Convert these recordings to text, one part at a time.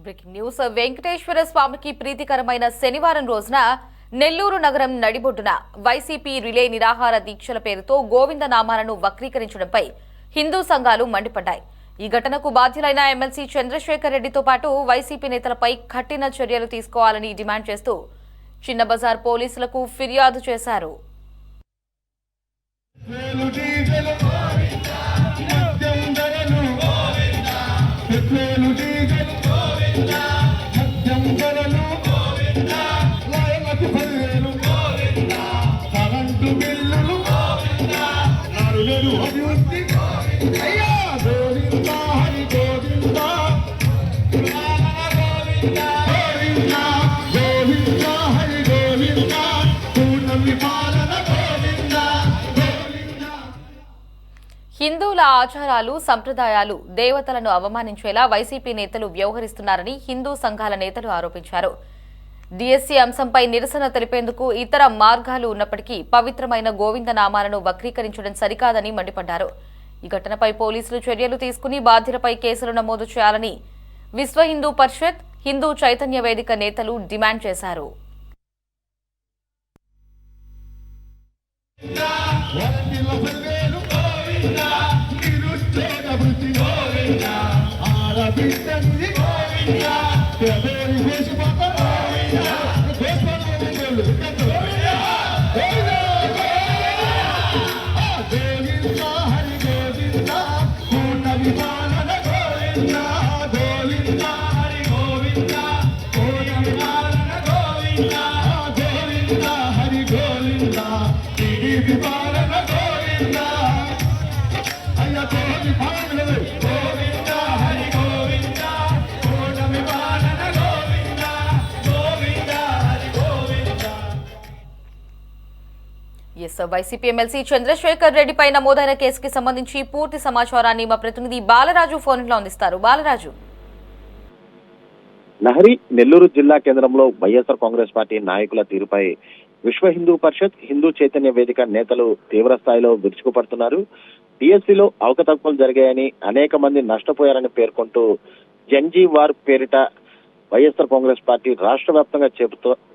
Breaking news. Venkateswara స్వామికి ప్రీతికరమైన శనివారం రోజున నెల్లూరు నగరం నడిబొడ్డున వైసీపీ రిలే నిరాహార దీక్షల పేరుతో గోవింద నామాలను వక్రీకరించడంపై హిందూ సంఘాలు మండిపడ్డాయి. ఈ ఘటనకు బాధ్యులైన ఎమ్మెల్సీ చంద్రశేఖర్ రెడ్డితో పాటు వైసీపీ నేతలపై కఠిన చర్యలు తీసుకోవాలని డిమాండ్ చేస్తూ చిన్న బజార్ పోలీసులకు ఫిర్యాదు చేశారు. హిందువుల ఆచారాలు, సంప్రదాయాలు, దేవతలను అవమానించేలా వైసీపీ నేతలు వ్యవహరిస్తున్నారని హిందూ సంఘాల నేతలు ఆరోపించారు. డిఎస్సీ అంశంపై నిరసన తెలిపేందుకు ఇతర మార్గాలు ఉన్నప్పటికీ పవిత్రమైన గోవింద నామాలను వక్రీకరించడం సరికాదని మండిపడ్డారు. ఈ ఘటనపై పోలీసులు చర్యలు తీసుకుని బాధ్యులపై కేసులు నమోదు చేయాలని విశ్వ హిందూ పరిషత్, హిందూ చైతన్య వేదిక నేతలు డిమాండ్ చేశారు. వైసీపీ ఎమ్మెల్సీ చంద్రశేఖర్ రెడ్డిపై నమోదైన కేసుకి సంబంధించి పూర్తి సమాచారాన్ని మా ప్రతినిధి బాలరాజు ఫోన్లో అందిస్తారు. బాలరాజు. లహరి నెల్లూరు జిల్లా కేంద్రంలో వైఎస్ఆర్ కాంగ్రెస్ పార్టీ నాయకుల తీరుపై విశ్వ హిందూ పరిషత్, హిందూ చైతన్య వేదిక నేతలు తీవ్ర స్థాయిలో విరుచుకుపడుతున్నారు. డిఎస్సీలో అవకతవకలు జరిగాయని, అనేక మంది నష్టపోయారని పేర్కొంటూ జన్జీ వార్ పేరిట వైఎస్ఆర్ కాంగ్రెస్ పార్టీ రాష్ట్ర వ్యాప్తంగా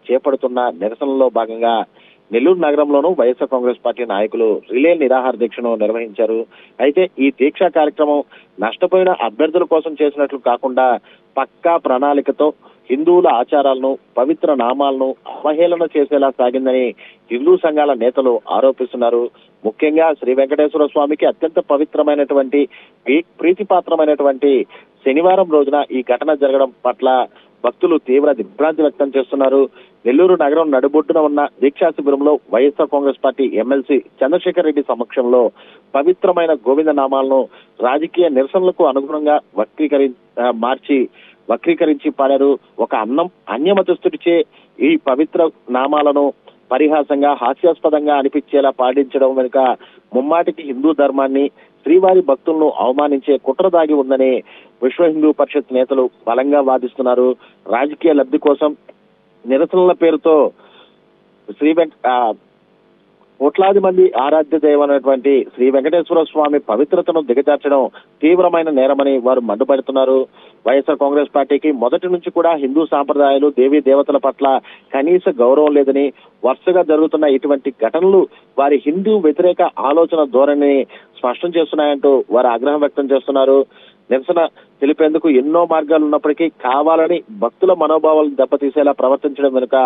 చేపడుతున్న నిరసనలో భాగంగా నెల్లూరు నగరంలోనూ వైఎస్ఆర్ కాంగ్రెస్ పార్టీ నాయకులు రిలే నిరాహార దీక్షను నిర్వహించారు. అయితే ఈ దీక్షా కార్యక్రమం నష్టపోయిన అభ్యర్థుల కోసం చేసినట్లు కాకుండా పక్కా ప్రణాళికతో హిందువుల ఆచారాలను, పవిత్ర నామాలను అవహేళన చేసేలా సాగిందని హిందూ సంఘాల నేతలు ఆరోపిస్తున్నారు. ముఖ్యంగా శ్రీ వెంకటేశ్వర స్వామికి అత్యంత పవిత్రమైనటువంటి, ప్రీతిపాత్రమైనటువంటి శనివారం రోజున ఈ ఘటన జరగడం పట్ల భక్తులు తీవ్ర దిగ్భ్రాంతి వ్యక్తం చేస్తున్నారు. నెల్లూరు నగరం నడిబొడ్డున ఉన్న దీక్షా శిబిరంలో వైఎస్ఆర్ కాంగ్రెస్ పార్టీ ఎమ్మెల్సీ చంద్రశేఖర్ రెడ్డి సమక్షంలో పవిత్రమైన గోవింద నామాలను రాజకీయ నిరసనలకు అనుగుణంగా వక్రీకరించి పాడారు. ఒక అన్యమతస్థుడిచే ఈ పవిత్ర నామాలను పరిహాసంగా, హాస్యాస్పదంగా అనిపించేలా పాటించడం వెనుక ముమ్మాటికి హిందూ ధర్మాన్ని, శ్రీవారి భక్తులను అవమానించే కుట్ర దాగి ఉందని విశ్వ హిందూ పరిషత్ నేతలు బలంగా వాదిస్తున్నారు. రాజకీయ లబ్ధి కోసం నిరసనల పేరుతో కోట్లాది మంది ఆరాధ్య దైవమైనటువంటి శ్రీ వెంకటేశ్వర స్వామి పవిత్రతను దిగజార్చడం తీవ్రమైన నేరమని వారు మండిపడుతున్నారు. వైఎస్ఆర్ కాంగ్రెస్ పార్టీకి మొదటి నుంచి కూడా హిందూ సాంప్రదాయాలు, దేవీ దేవతల పట్ల కనీస గౌరవం లేదని, వరుసగా జరుగుతున్న ఇటువంటి ఘటనలు వారి హిందూ వ్యతిరేక ఆలోచన ధోరణిని స్పష్టం చేస్తున్నాయంటూ వారు ఆగ్రహం వ్యక్తం చేస్తున్నారు. నిరసన తెలిపేందుకు ఎన్నో మార్గాలు ఉన్నప్పటికీ కావాలని భక్తుల మనోభావాలను దెబ్బతీసేలా ప్రవర్తించడం వెనుక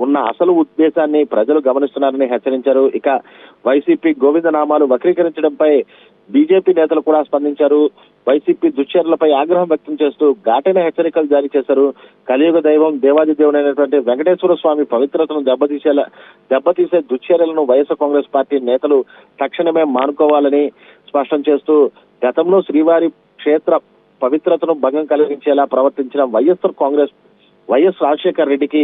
ఉన్న అసలు ఉద్దేశాన్ని ప్రజలు గమనిస్తున్నారని హెచ్చరించారు. ఇక వైసీపీ గోవింద నామాలు వక్రీకరించడంపై బీజేపీ నేతలు కూడా స్పందించారు. వైసీపీ దుశ్చర్యలపై ఆగ్రహం వ్యక్తం చేస్తూ ఘాటైన హెచ్చరికలు జారీ చేశారు. కలియుగ దైవం, దేవాది దేవుడైనటువంటి వెంకటేశ్వర స్వామి పవిత్రతను దెబ్బతీసే దుశ్చర్యలను వైఎస్ఆర్ కాంగ్రెస్ పార్టీ నేతలు తక్షణమే మానుకోవాలని స్పష్టం చేస్తూ గతంలో శ్రీవారి క్షేత్ర పవిత్రతను భంగం కలిగించేలా ప్రవర్తించిన వైఎస్ రాజశేఖర్ రెడ్డికి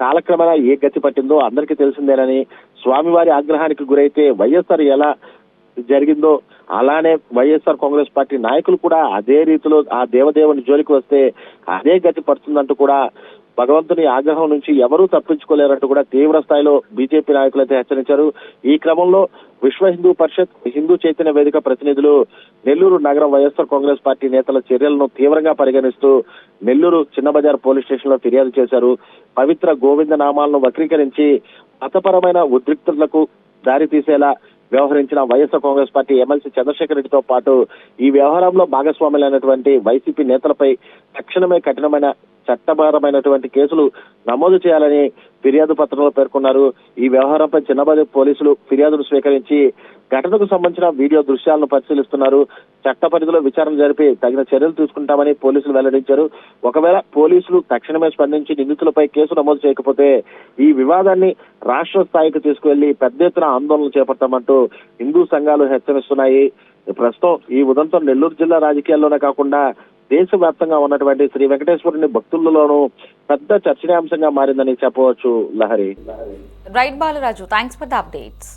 కాలక్రమేణా ఏ గతి పట్టిందో అందరికీ తెలిసిందేనని, స్వామివారి ఆగ్రహానికి గురైతే వైఎస్ఆర్ ఎలా జరిగిందో అలానే వైఎస్ఆర్ కాంగ్రెస్ పార్టీ నాయకులు కూడా అదే రీతిలో ఆ దేవదేవుని జోలికి వస్తే అదే గతి పడుతుందంటూ కూడా భగవంతుని ఆగ్రహం నుంచి ఎవరూ తప్పించుకోలేరంటూ కూడా తీవ్ర స్థాయిలో బీజేపీ నాయకులు అయితే హెచ్చరించారు. ఈ క్రమంలో విశ్వ హిందూ పరిషత్, హిందూ చైతన్య వేదిక ప్రతినిధులు నెల్లూరు నగర వైఎస్ఆర్ కాంగ్రెస్ పార్టీ నేతల చర్యలను తీవ్రంగా పరిగణిస్తూ నెల్లూరు చిన్న బజార్ పోలీస్ స్టేషన్ లో ఫిర్యాదు చేశారు. పవిత్ర గోవింద నామాలను వక్రీకరించి మతపరమైన ఉద్రిక్తతలకు దారి తీసేలా వ్యవహరించిన వైఎస్ఆర్ కాంగ్రెస్ పార్టీ ఎమ్మెల్సీ చంద్రశేఖర్ రెడ్డితో పాటు ఈ వ్యవహారంలో భాగస్వాములైనటువంటి వైసీపీ నేతలపై తక్షణమే కఠినమైన చట్టపరమైనటువంటి కేసులు నమోదు చేయాలని ఫిర్యాదు పత్రంలో పేర్కొన్నారు. ఈ వ్యవహారంపై చిన్నబజార్ పోలీసులు ఫిర్యాదును స్వీకరించి ఘటనకు సంబంధించిన వీడియో దృశ్యాలను పరిశీలిస్తున్నారు. చట్ట పరిధిలో విచారణ జరిపి తగిన చర్యలు తీసుకుంటామని పోలీసులు వెల్లడించారు. ఒకవేళ పోలీసులు తక్షణమే స్పందించి నిందితులపై కేసు నమోదు చేయకపోతే ఈ వివాదాన్ని రాష్ట్ర స్థాయికి తీసుకువెళ్లి పెద్ద ఎత్తున ఆందోళనలు చేపడతామంటూ హిందూ సంఘాలు హెచ్చరిస్తున్నాయి. ప్రస్తుతం ఈ ఉదంతం నెల్లూరు జిల్లా రాజకీయాల్లోనే కాకుండా దేశవ్యాప్తంగా ఉన్నటువంటి శ్రీ వెంకటేశ్వరుని భక్తులలోనూ పెద్ద చర్చనీయాంశంగా మారిందని చెప్పవచ్చు. Lahari. Right Balaraju, thanks for the updates.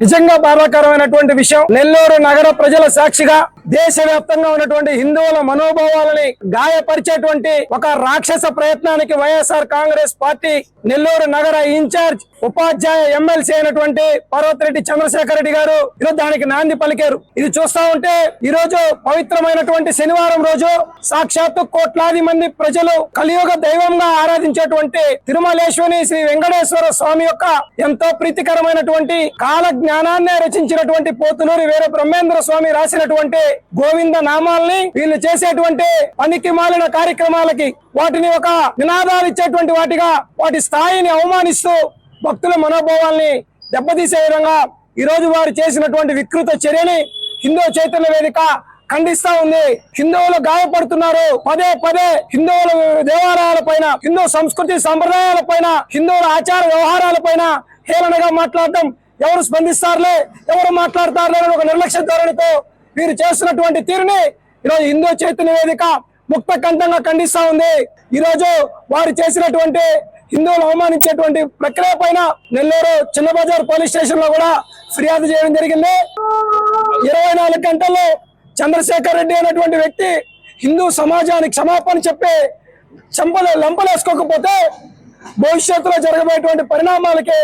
నిజంగా బాధాకరమైనటువంటి విషయం. నెల్లూరు నగర ప్రజల సాక్షిగా దేశవ్యాప్తంగా ఉన్నటువంటి హిందువుల మనోభావాలని గాయపరిచేటువంటి ఒక రాక్షస ప్రయత్నానికి వైఎస్ఆర్ కాంగ్రెస్ పార్టీ నెల్లూరు నగర ఇన్ఛార్జ్ ఉపాధ్యాయ ఎమ్మెల్సీ అయినటువంటి పర్వతిరెడ్డి చంద్రశేఖర్ రెడ్డి గారు ఈరోజు దానికి నాంది పలికారు. ఇది చూస్తా ఉంటే ఈ రోజు పవిత్రమైనటువంటి శనివారం రోజు సాక్షాత్తు కోట్లాది మంది ప్రజలు కలియుగ దైవంగా ఆరాధించేటువంటి తిరుమలేశ్వరి శ్రీ వెంకటేశ్వర స్వామి యొక్క ఎంతో ప్రీతికరమైనటువంటి కాల జ్ఞానాన్ని రచించినటువంటి పోతులూరి వీర బ్రహ్మేంద్ర స్వామి రాసినటువంటి గోవింద నామాల్ని వీళ్ళు చేసేటువంటి పనికి మాలిన కార్యక్రమాలకి వాటిని ఒక నినాదాలు ఇచ్చేటువంటి వాటిగా వాటి స్థాయిని అవమానిస్తూ భక్తుల మనోభావాల్ని దెబ్బతీసే విధంగా ఈ రోజు వారు చేసినటువంటి వికృత చర్యని హిందూ చైతన్య వేదిక ఖండిస్తా ఉంది. హిందువులు గాయపడుతున్నారు. పదే పదే హిందువుల దేవాలయాల పైన, హిందూ సంస్కృతి సంప్రదాయాల పైన, హిందువుల ఆచార వ్యవహారాల పైన హేళనగా మాట్లాడటం ఎవరు స్పందిస్తారులే, ఎవరు మాట్లాడతారులే ఒక నిర్లక్ష్య ధోరణితో వీరు చేస్తున్నటువంటి తీరుని ఈరోజు హిందూ చైతన్య వేదిక ముక్త కంఠంగా ఖండిస్తా ఉంది. ఈ రోజు వారు చేసినటువంటి హిందువులు అవమానించేటువంటి ప్రక్రియ పైన నెల్లూరు చిన్న బజార్ పోలీస్ స్టేషన్ లో కూడా ఫిర్యాదు చేయడం జరిగింది. 24 గంటల్లో చంద్రశేఖర్ రెడ్డి అనేటువంటి వ్యక్తి హిందూ సమాజానికి క్షమాపణ చెప్పి లంపలేసుకోకపోతే భవిష్యత్తులో జరగబోయేటువంటి పరిణామాలకి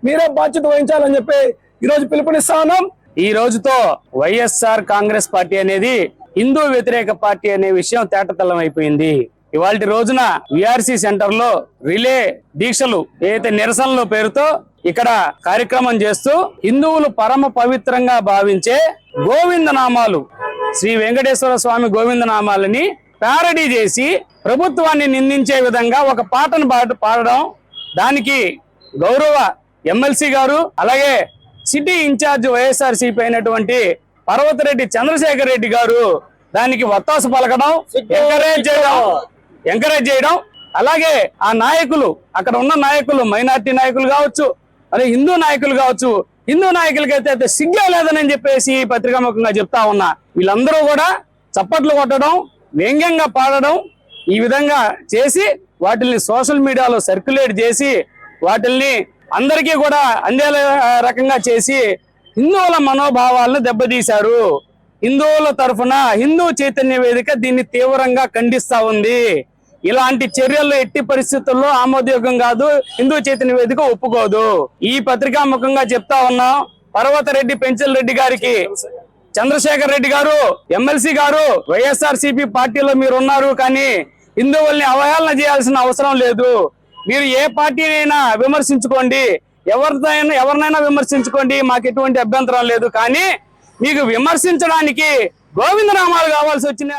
మీరే బాధ్యత వహించాలని చెప్పి ఈ రోజు పిలుపునిస్తా ఉన్నాం. ఈ రోజుతో వైఎస్ఆర్ కాంగ్రెస్ పార్టీ అనేది హిందూ వ్యతిరేక పార్టీ అనే విషయం తేటతెల్లం అయిపోయింది. ఇవాళ రోజున విఆర్సి సెంటర్ లో రిలే దీక్షలు ఏదైతే నిరసనల పేరుతో ఇక్కడ కార్యక్రమం చేస్తూ హిందువులు పరమ పవిత్రంగా భావించే గోవింద నామాలు, శ్రీ వెంకటేశ్వర స్వామి గోవింద నామాలని ప్యారడీ చేసి ప్రభుత్వాన్ని నిందించే విధంగా ఒక పాటను పాడడం, దానికి గౌరవ ఎమ్మెల్సీ గారు అలాగే సిటీ ఇన్ఛార్జ్ వైఎస్ఆర్సీపీ అయినటువంటి పర్వతిరెడ్డి చంద్రశేఖర్ రెడ్డి గారు దానికి వత్తాసు పలకడం, ఎంకరేజ్ చేయడం, అలాగే ఆ నాయకులు, అక్కడ ఉన్న నాయకులు, మైనార్టీ నాయకులు కావచ్చు, అదే హిందూ నాయకులు కావచ్చు, హిందూ నాయకులకైతే సిగ్గే లేదని చెప్పేసి పత్రికాముఖంగా చెప్తా ఉన్నా. వీళ్ళందరూ కూడా చప్పట్లు కొట్టడం, వ్యంగ్యంగా పాడడం, ఈ విధంగా చేసి వాటిల్ని సోషల్ మీడియాలో సర్క్యులేట్ చేసి వాటిల్ని అందరికీ కూడా అందే రకంగా చేసి హిందువుల మనోభావాలను దెబ్బతీశారు. హిందువుల తరఫున హిందూ చైతన్య వేదిక దీన్ని తీవ్రంగా ఖండిస్తా ఉంది. ఇలాంటి చర్యలు ఎట్టి పరిస్థితుల్లో ఆమోదయోగ్యం కాదు, హిందూ చైతన్య వేదిక ఒప్పుకోదు. ఈ పత్రికాముఖంగా చెప్తా ఉన్నాం. పర్వతిరెడ్డి పెంచల్ రెడ్డి గారికి, చంద్రశేఖర్ రెడ్డి గారు, ఎమ్మెల్సీ గారు, వైఎస్ఆర్సీపీ పార్టీలో మీరు ఉన్నారు, కానీ హిందువుల్ని అవహేళన చేయాల్సిన అవసరం లేదు. మీరు ఏ పార్టీనైనా విమర్శించుకోండి, ఎవరినైనా విమర్శించుకోండి, మాకు ఎటువంటి అభ్యంతరం లేదు. కానీ మీకు విమర్శించడానికి గోవిందనామాలు కావాల్సి వచ్చింది.